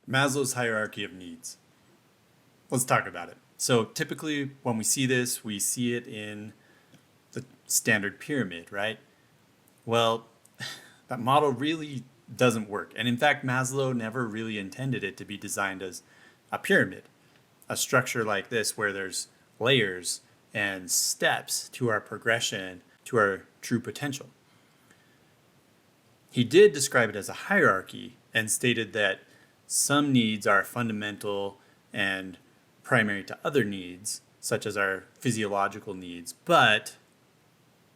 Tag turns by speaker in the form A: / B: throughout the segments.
A: Maslow's hierarchy of needs. Let's talk about it. So typically when we see this, we see it in the standard pyramid, right? Well, that model really doesn't work. And in fact, Maslow never really intended it to be designed as a pyramid, a structure like this where there's layers and steps to our progression to our true potential. He did describe it as a hierarchy and stated that some needs are fundamental and primary to other needs, such as our physiological needs. But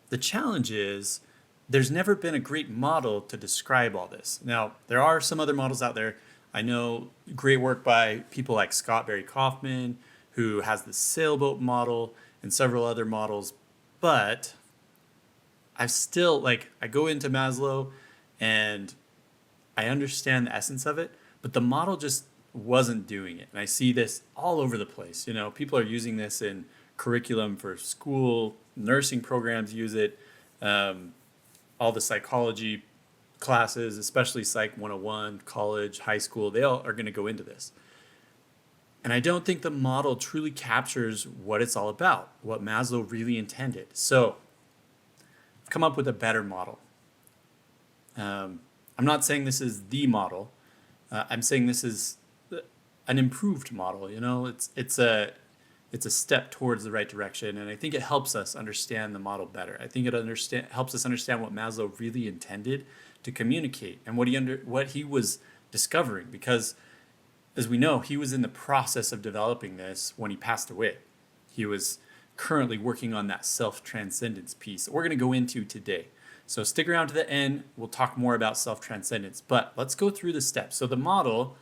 A: the challenge is there's never been a great model to describe all this. Now, there are some other models out there. I know great work by people like Scott Barry Kaufman, who has the sailboat model and several other models. But I've still, I go into Maslow and I understand the essence of it, but the model just wasn't doing it. And I see this all over the place. You know, people are using this in curriculum for school, nursing programs use it, all the psychology classes, especially Psych 101, college, high school, they all are going to go into this. And I don't think the model truly captures what it's all about, what Maslow really intended. So I've come up with a better model. I'm not saying this is the model. I'm saying this is an improved model. You know, it's a step towards the right direction, and I think it helps us understand the model better. I think it helps us understand what Maslow really intended to communicate and what he was discovering. Because, as we know, he was in the process of developing this when he passed away. He was currently working on that self-transcendence piece that we're going to go into today. So stick around to the end. We'll talk more about self-transcendence, but let's go through the steps. So the model,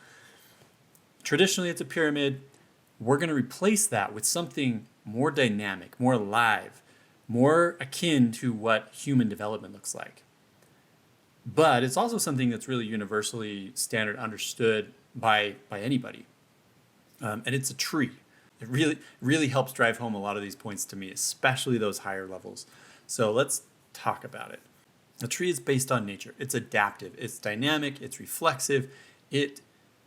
A: traditionally it's a pyramid. We're going to replace that with something more dynamic, more alive, more akin to what human development looks like. But it's also something that's really universally standard understood by anybody. And it's a tree. It really helps drive home a lot of these points to me, especially those higher levels. So let's talk about it. A tree is based on nature. It's adaptive, it's dynamic, it's reflexive, it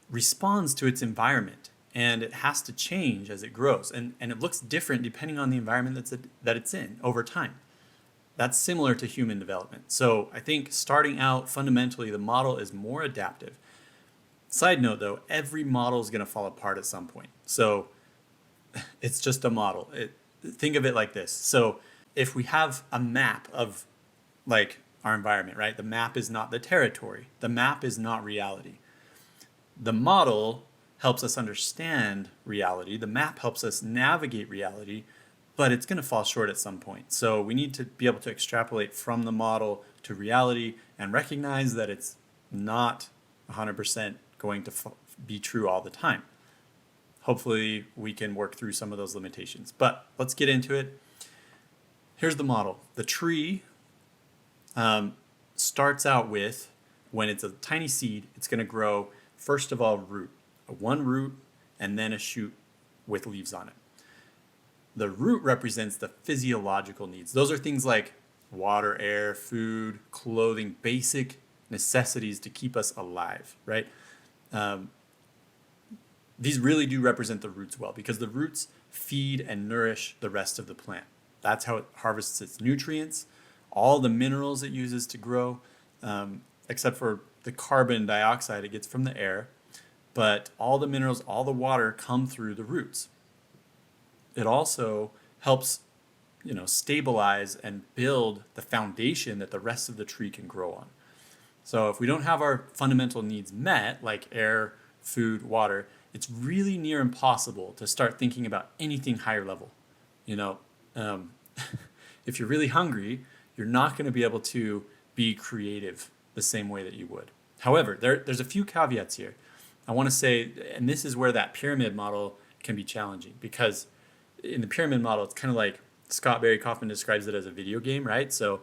A: responds to its environment, and it has to change as it grows. And it looks different depending on the environment that it's in over time. That's similar to human development. So I think starting out, fundamentally, the model is more adaptive. Side note though, every model is going to fall apart at some point. So it's just a model. Think of it like this. So if we have a map of our environment, right? The map is not the territory. The map is not reality. The model helps us understand reality. The map helps us navigate reality, but it's going to fall short at some point. So we need to be able to extrapolate from the model to reality and recognize that it's not 100% going to be true all the time. Hopefully we can work through some of those limitations, but let's get into it. Here's the model. The tree starts out with, when it's a tiny seed, it's going to grow, first of all, one root, and then a shoot with leaves on it. The root represents the physiological needs. Those are things like water, air, food, clothing, basic necessities to keep us alive, right? These really do represent the roots well, because the roots feed and nourish the rest of the plant. That's how it harvests its nutrients, all the minerals it uses to grow, except for the carbon dioxide it gets from the air. But all the minerals, all the water come through the roots. It also helps, stabilize and build the foundation that the rest of the tree can grow on. So if we don't have our fundamental needs met, like air, food, water, it's really near impossible to start thinking about anything higher level. If you're really hungry, you're not going to be able to be creative the same way that you would. However, there's a few caveats here. I want to say, and this is where that pyramid model can be challenging, because in the pyramid model, it's kind of like Scott Barry Kaufman describes it as a video game, right? So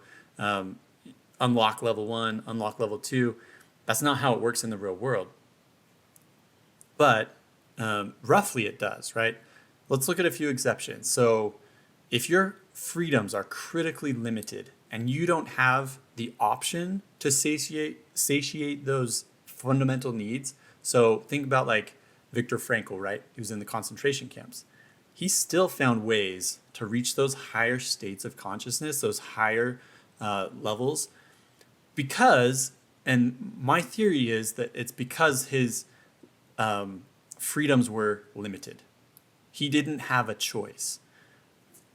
A: unlock level 1, unlock level 2. That's not how it works in the real world. But roughly it does, right? Let's look at a few exceptions. So if your freedoms are critically limited and you don't have the option to satiate those fundamental needs, So think about like Viktor Frankl, right? He was in the concentration camps. He still found ways to reach those higher states of consciousness, those higher levels, because, and my theory is that it's because his freedoms were limited. He didn't have a choice.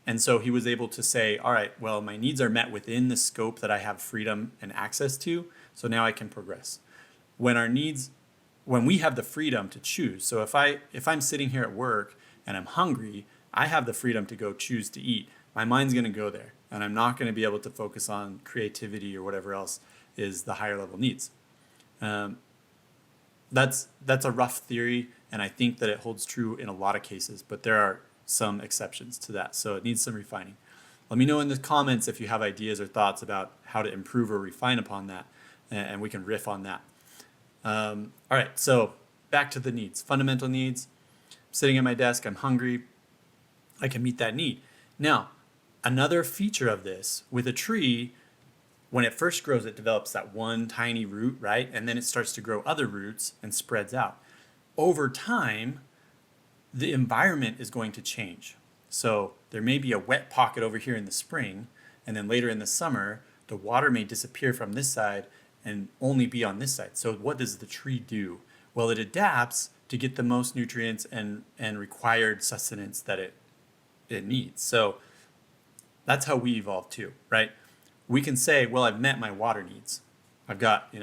A: And so he was able to say, all right, well, my needs are met within the scope that I have freedom and access to, so now I can progress. When we have the freedom to choose, so if I'm sitting here at work and I'm hungry, I have the freedom to go choose to eat. My mind's going to go there, and I'm not going to be able to focus on creativity or whatever else is the higher level needs. That's a rough theory, and I think that it holds true in a lot of cases, but there are some exceptions to that, so it needs some refining. Let me know in the comments if you have ideas or thoughts about how to improve or refine upon that, and we can riff on that. All right, so back to the needs. Fundamental needs. I'm sitting at my desk, I'm hungry, I can meet that need. Now, another feature of this, with a tree, when it first grows, it develops that one tiny root, right? And then it starts to grow other roots and spreads out. Over time, the environment is going to change. So there may be a wet pocket over here in the spring, and then later in the summer, the water may disappear from this side and only be on this side. So what does the tree do? Well, it adapts to get the most nutrients and required sustenance that it needs. So that's how we evolved too, right? We can say, well, I've met my water needs. I've got,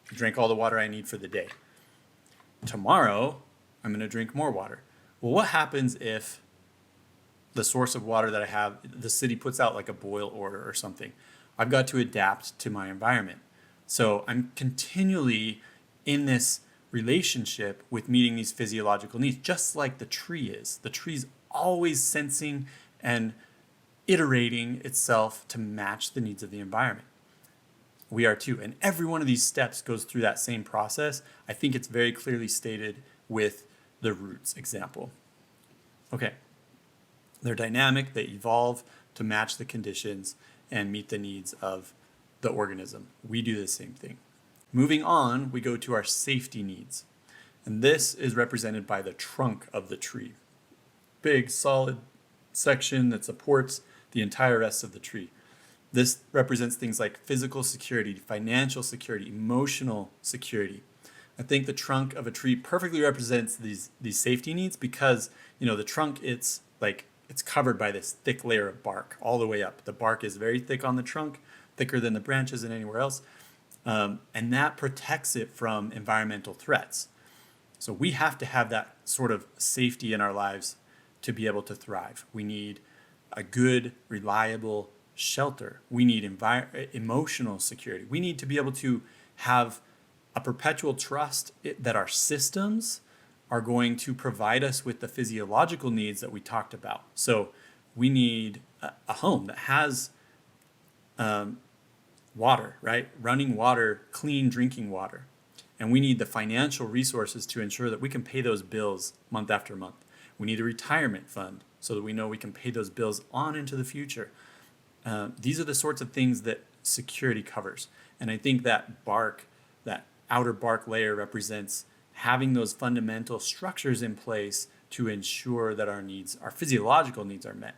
A: drank all the water I need for the day. Tomorrow, I'm going to drink more water. Well, what happens if the source of water that I have, the city puts out like a boil order or something? I've got to adapt to my environment. So I'm continually in this relationship with meeting these physiological needs, just like the tree is. The tree's always sensing and iterating itself to match the needs of the environment. We are too. And every one of these steps goes through that same process. I think it's very clearly stated with the roots example. Okay. They're dynamic, they evolve to match the conditions and meet the needs of the organism. We do the same thing. Moving on, we go to our safety needs. And this is represented by the trunk of the tree. Big, solid section that supports the entire rest of the tree. This represents things like physical security, financial security, emotional security. I think the trunk of a tree perfectly represents these safety needs because, the trunk, it's covered by this thick layer of bark all the way up. The bark is very thick on the trunk, thicker than the branches and anywhere else. And that protects it from environmental threats. So we have to have that sort of safety in our lives to be able to thrive. We need a good, reliable shelter. We need emotional security. We need to be able to have a perpetual trust that our systems are going to provide us with the physiological needs that we talked about. So we need a home that has water, right? Running water, clean drinking water. And we need the financial resources to ensure that we can pay those bills month after month. We need a retirement fund so that we know we can pay those bills on into the future. These are the sorts of things that security covers. And I think that bark, that outer bark layer, represents having those fundamental structures in place to ensure that our physiological needs are met.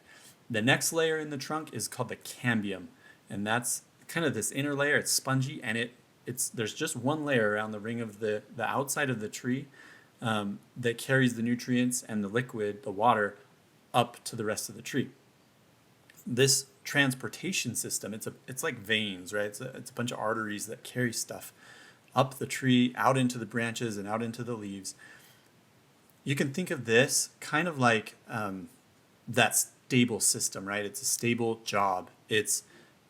A: The next layer in the trunk is called the cambium. And that's kind of this inner layer. It's spongy, and there's just one layer around the ring of the outside of the tree that carries the nutrients and the liquid, the water, up to the rest of the tree. This transportation system, it's like veins, right? It's a bunch of arteries that carry stuff up the tree, out into the branches, and out into the leaves. You can think of this kind of like that stable system, right? It's a stable job. It's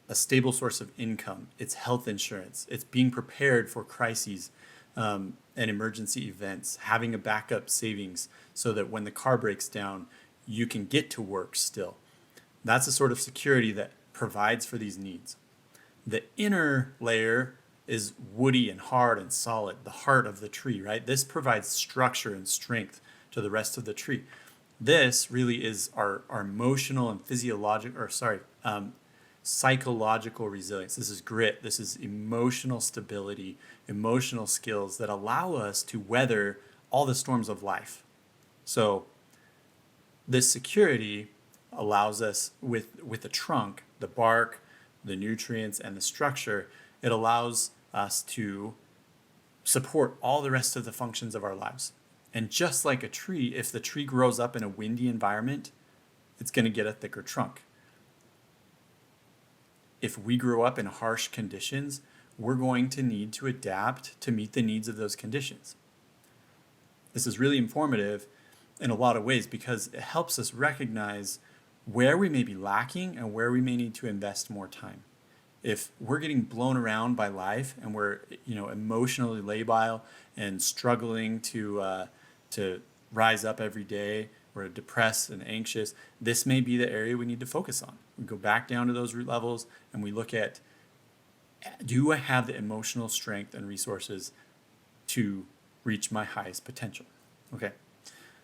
A: a stable source of income. It's health insurance. It's being prepared for crises and emergency events, having a backup savings so that when the car breaks down, you can get to work still. That's a sort of security that provides for these needs. The inner layer is woody and hard and solid, the heart of the tree, right? This provides structure and strength to the rest of the tree. This really is our emotional and psychological resilience. This is grit. This is emotional stability, emotional skills that allow us to weather all the storms of life. So this security allows us with the trunk, the bark, the nutrients, and the structure, it allows us to support all the rest of the functions of our lives. And just like a tree, if the tree grows up in a windy environment, it's going to get a thicker trunk. If we grow up in harsh conditions, we're going to need to adapt to meet the needs of those conditions. This is really informative in a lot of ways because it helps us recognize where we may be lacking and where we may need to invest more time. If we're getting blown around by life and we're emotionally labile and struggling to rise up every day, we're depressed and anxious, this may be the area we need to focus on. We go back down to those root levels and we look at, do I have the emotional strength and resources to reach my highest potential? Okay,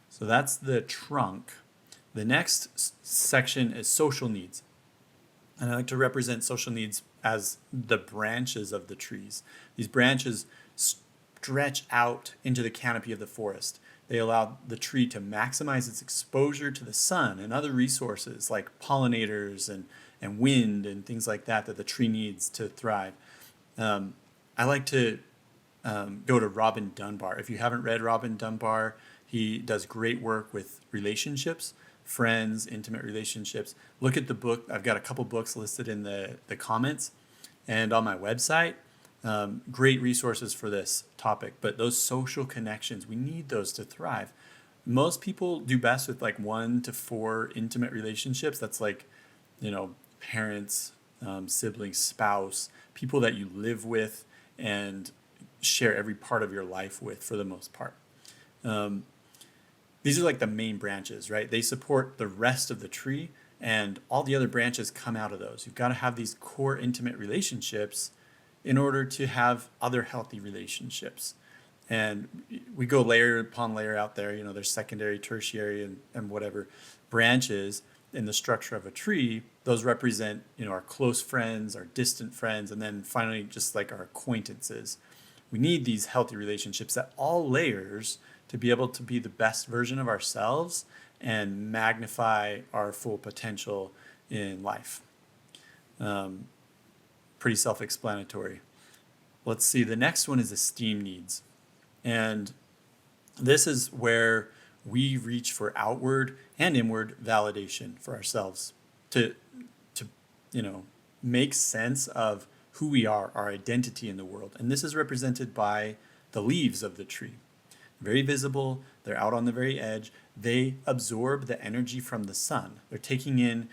A: so that's the trunk. The next section is social needs. And I like to represent social needs as the branches of the trees. These branches stretch out into the canopy of the forest. They allow the tree to maximize its exposure to the sun and other resources like pollinators and wind and things like that the tree needs to thrive. I like to go to Robin Dunbar. If you haven't read Robin Dunbar, he does great work with relationships, friends, intimate relationships. Look at the book. I've got a couple books listed in the comments and on my website. Great resources for this topic, but those social connections, we need those to thrive. Most people do best with like 1 to 4 intimate relationships. That's like, parents, siblings, spouse, people that you live with and share every part of your life with for the most part. These are like the main branches, right? They support the rest of the tree and all the other branches come out of those. You've got to have these core intimate relationships in order to have other healthy relationships. And we go layer upon layer out there. There's secondary, tertiary, and whatever branches in the structure of a tree. Those represent, our close friends, our distant friends, and then finally just like our acquaintances. We need these healthy relationships at all layers to be able to be the best version of ourselves and magnify our full potential in life. Pretty self-explanatory. Let's see, the next one is esteem needs. And this is where we reach for outward and inward validation for ourselves to make sense of who we are, our identity in the world. And this is represented by the leaves of the tree. Very visible, they're out on the very edge. They absorb the energy from the sun. They're taking in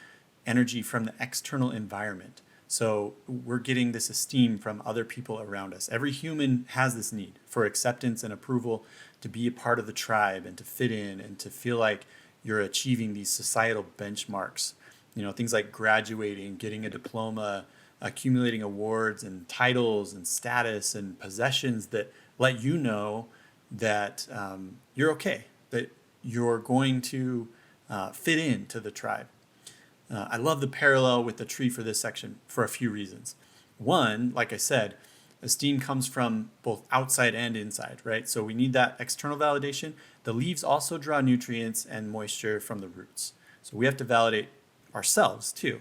A: energy from the external environment. So we're getting this esteem from other people around us. Every human has this need for acceptance and approval, to be a part of the tribe and to fit in and to feel like you're achieving these societal benchmarks. Things like graduating, getting a diploma, accumulating awards and titles and status and possessions that let you know that you're okay, that you're going to fit into the tribe. I love the parallel with the tree for this section for a few reasons. One, like I said, esteem comes from both outside and inside, right? So we need that external validation. The leaves also draw nutrients and moisture from the roots. So we have to validate ourselves too.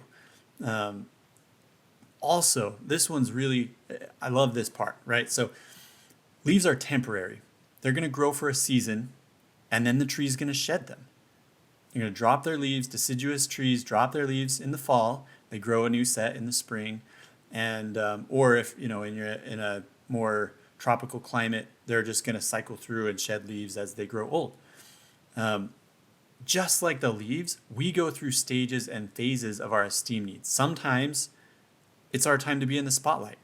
A: Also, this one's really, I love this part, right? So leaves are temporary. They're going to grow for a season, and then the tree's going to shed them. They're going to drop their leaves. Deciduous trees drop their leaves in the fall. They grow a new set in the spring. And or if, in a more tropical climate, they're just going to cycle through and shed leaves as they grow old. Just like the leaves, we go through stages and phases of our esteem needs. Sometimes it's our time to be in the spotlight.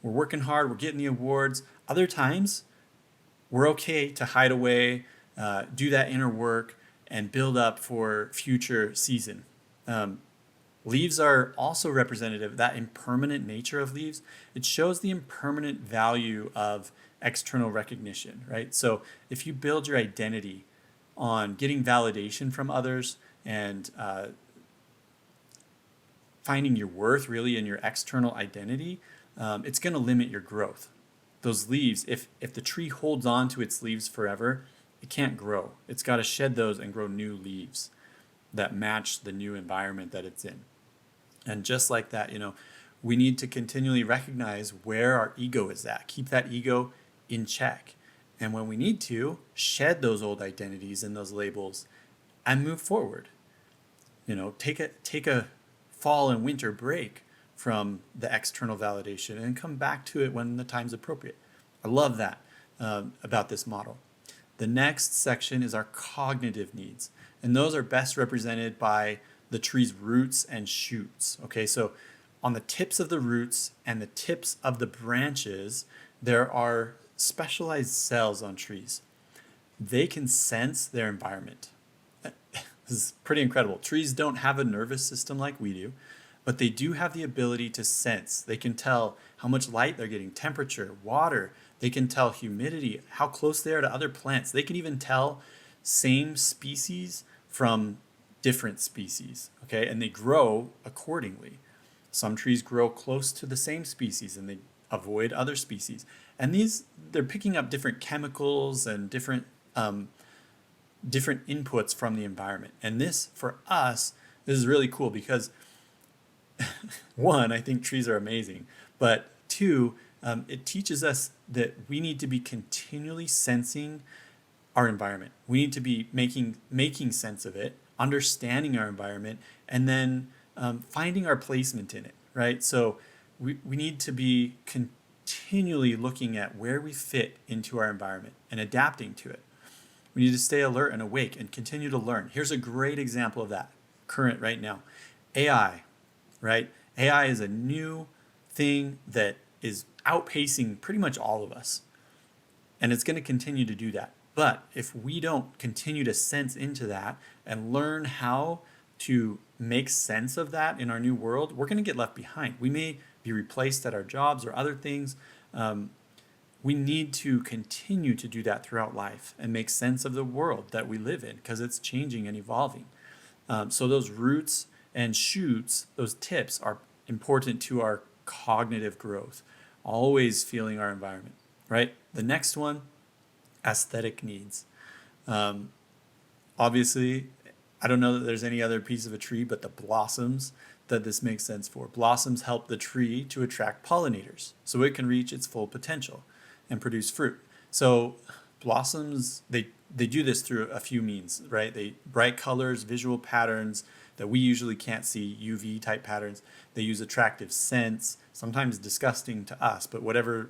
A: We're working hard, we're getting the awards. Other times, we're okay to hide away, do that inner work, and build up for future season. Leaves are also representative, that impermanent nature of leaves. It shows the impermanent value of external recognition, right? So if you build your identity on getting validation from others and finding your worth really in your external identity, it's going to limit your growth. Those leaves, if the tree holds on to its leaves forever, it can't grow. It's got to shed those and grow new leaves that match the new environment that it's in. And just like that, we need to continually recognize where our ego is at. Keep that ego in check. And when we need to, shed those old identities and those labels and move forward. Take a fall and winter break from the external validation and come back to it when the time's appropriate. I love that about this model. The next section is our cognitive needs, and those are best represented by the tree's roots and shoots. Okay, so on the tips of the roots and the tips of the branches, there are specialized cells on trees. They can sense their environment. This is pretty incredible. Trees don't have a nervous system like we do, but they do have the ability to sense. They can tell how much light they're getting, temperature, water. They can tell humidity, how close they are to other plants. They can even tell same species from different species, okay? And they grow accordingly. Some trees grow close to the same species and they avoid other species. And they're picking up different chemicals and different inputs from the environment. And this, for us, this is really cool because one, I think trees are amazing, but two, it teaches us that we need to be continually sensing our environment. We need to be making sense of it, understanding our environment, and then finding our placement in it, right? So we need to be continually looking at where we fit into our environment and adapting to it. We need to stay alert and awake and continue to learn. Here's a great example of that, current right now. AI, right? AI is a new thing that is outpacing pretty much all of us. And it's going to continue to do that. But if we don't continue to sense into that and learn how to make sense of that in our new world, we're going to get left behind. We may be replaced at our jobs or other things. We need to continue to do that throughout life and make sense of the world that we live in because it's changing and evolving. So those roots and shoots, those tips are important to our cognitive growth, always feeling our environment, right? The next one, aesthetic needs. Obviously, I don't know that there's any other piece of a tree but the blossoms that this makes sense for. Blossoms help the tree to attract pollinators so it can reach its full potential and produce fruit. So blossoms, they do this through a few means, right? Bright colors, visual patterns that we usually can't see, UV type patterns. They use attractive scents, sometimes disgusting to us, but whatever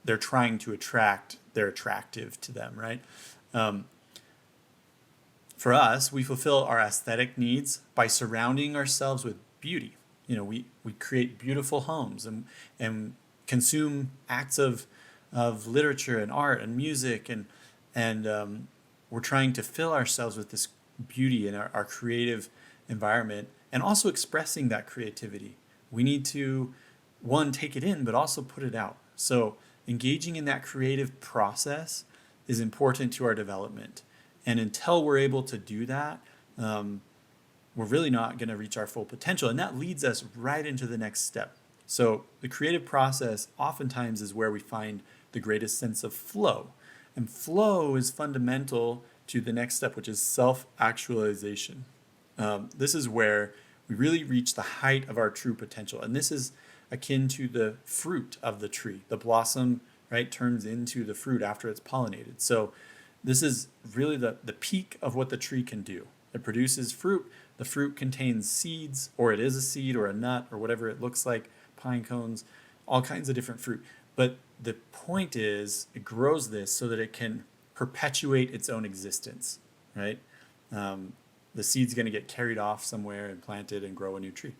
A: they're trying to attract, they're attractive to them, right? For us, we fulfill our aesthetic needs by surrounding ourselves with beauty. We create beautiful homes and consume acts of literature and art and music, and we're trying to fill ourselves with this beauty in our creative environment and also expressing that creativity. We need to, one, take it in, but also put it out. So engaging in that creative process is important to our development. And until we're able to do that, we're really not going to reach our full potential. And that leads us right into the next step. So the creative process oftentimes is where we find the greatest sense of flow. And flow is fundamental to the next step, which is self-actualization. This is where we really reach the height of our true potential. And this is akin to the fruit of the tree. The blossom, right, turns into the fruit after it's pollinated. So this is really the peak of what the tree can do. It produces fruit. The fruit contains seeds, or it is a seed or a nut or whatever it looks like, pine cones, all kinds of different fruit. But the point is it grows this so that it can perpetuate its own existence, right? The seed's going to get carried off somewhere and planted and grow a new tree.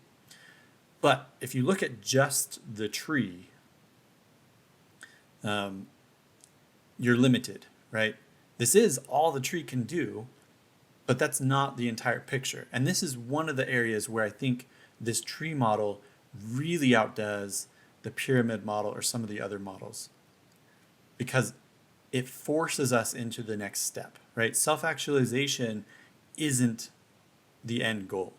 A: But if you look at just the tree, you're limited, right? This is all the tree can do, but that's not the entire picture. And this is one of the areas where I think this tree model really outdoes the pyramid model or some of the other models, because it forces us into the next step, right? Self-actualization isn't the end goal.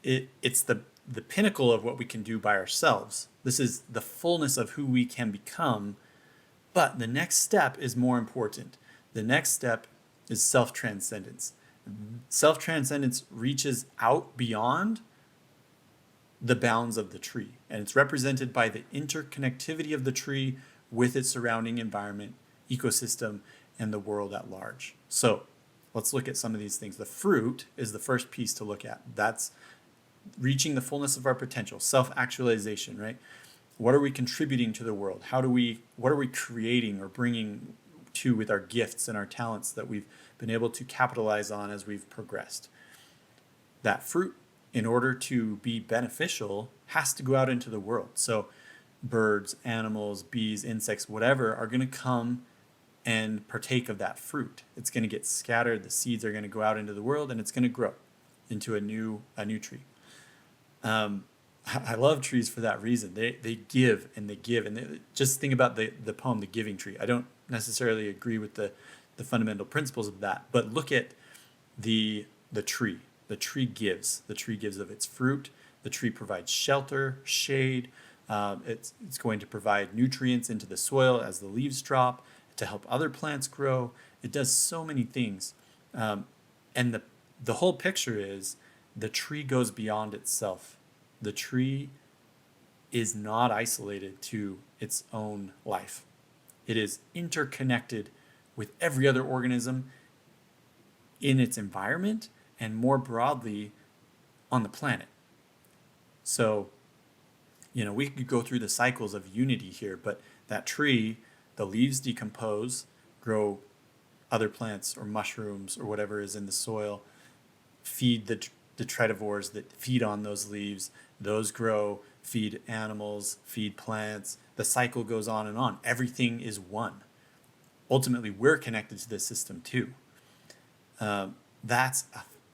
A: it's the pinnacle of what we can do by ourselves. This is the fullness of who we can become. But the next step is more important. The next step is self-transcendence. Self-transcendence reaches out beyond the bounds of the tree, and it's represented by the interconnectivity of the tree with its surrounding environment, ecosystem, and the world at large. So let's look at some of these things. The fruit is the first piece to look at. That's reaching the fullness of our potential, self-actualization, right? What are we contributing to the world? What are we creating or bringing to with our gifts and our talents that we've been able to capitalize on as we've progressed? That fruit, in order to be beneficial, has to go out into the world. So birds, animals, bees, insects, whatever, are going to come and partake of that fruit. It's going to get scattered, the seeds are going to go out into the world, and it's going to grow into a new tree. I love trees for that reason. They give and they give. And just think about the poem, The Giving Tree. I don't necessarily agree with the fundamental principles of that, but look at the tree. The tree gives. The tree gives of its fruit. The tree provides shelter, shade. It's going to provide nutrients into the soil as the leaves drop to help other plants grow. It does so many things. And the whole picture is the tree goes beyond itself. The tree is not isolated to its own life. It is interconnected with every other organism in its environment and more broadly on the planet. So, we could go through the cycles of unity here, but that tree, the leaves decompose, grow other plants or mushrooms or whatever is in the soil, feed the tridivores that feed on those leaves. Those grow, feed animals, feed plants. The cycle goes on and on. Everything is one. Ultimately, we're connected to this system too. That's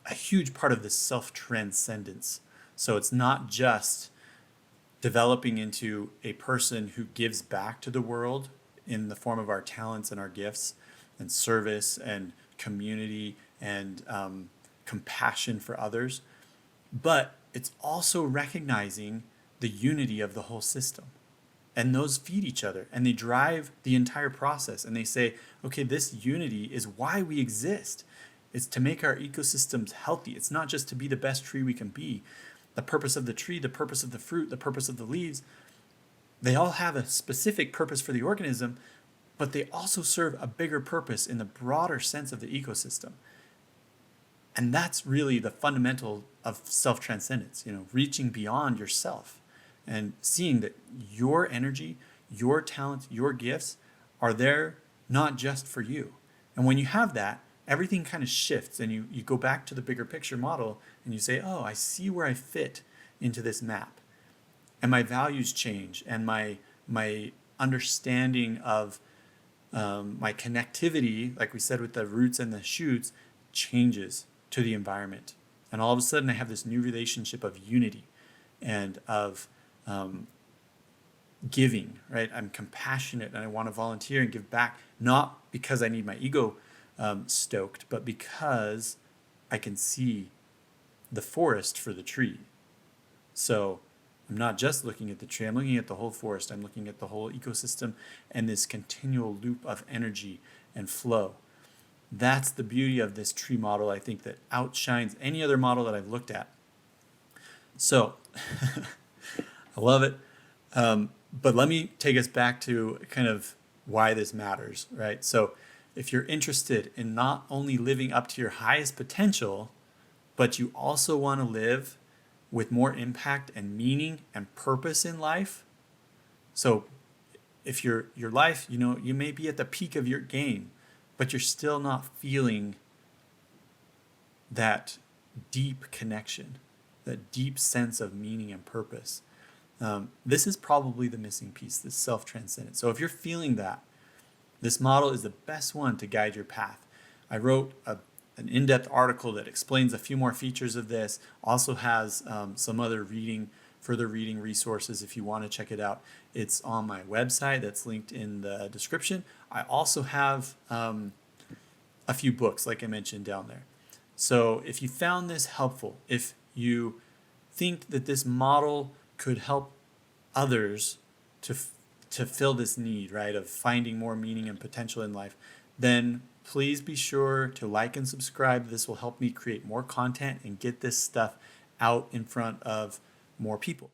A: a huge part of this self-transcendence. So it's not just developing into a person who gives back to the world in the form of our talents and our gifts and service and community and compassion for others, but it's also recognizing the unity of the whole system. And those feed each other and they drive the entire process. And they say, okay, this unity is why we exist. It's to make our ecosystems healthy. It's not just to be the best tree we can be. The purpose of the tree, the purpose of the fruit, the purpose of the leaves, they all have a specific purpose for the organism, but they also serve a bigger purpose in the broader sense of the ecosystem. And that's really the fundamental of self-transcendence, reaching beyond yourself and seeing that your energy, your talents, your gifts are there not just for you. And when you have that, everything kind of shifts and you go back to the bigger picture model and you say, oh, I see where I fit into this map. And my values change and my understanding of my connectivity, like we said with the roots and the shoots, changes to the environment. And all of a sudden I have this new relationship of unity and of giving, right? I'm compassionate and I want to volunteer and give back, not because I need my ego stoked, but because I can see the forest for the tree. So I'm not just looking at the tree, I'm looking at the whole forest, I'm looking at the whole ecosystem and this continual loop of energy and flow. That's the beauty of this tree model, I think, that outshines any other model that I've looked at. So, I love it. But let me take us back to kind of why this matters, right? So, if you're interested in not only living up to your highest potential, but you also want to live with more impact and meaning and purpose in life. So, if your life, you may be at the peak of your game, but you're still not feeling that deep connection, that deep sense of meaning and purpose. This is probably the missing piece, this self-transcendence. So if you're feeling that, this model is the best one to guide your path. I wrote an in-depth article that explains a few more features of this, also has some other further reading resources if you want to check it out. It's on my website that's linked in the description. I also have a few books, like I mentioned down there. So if you found this helpful, if you think that this model could help others to to fill this need, right, of finding more meaning and potential in life, then please be sure to like and subscribe. This will help me create more content and get this stuff out in front of more people.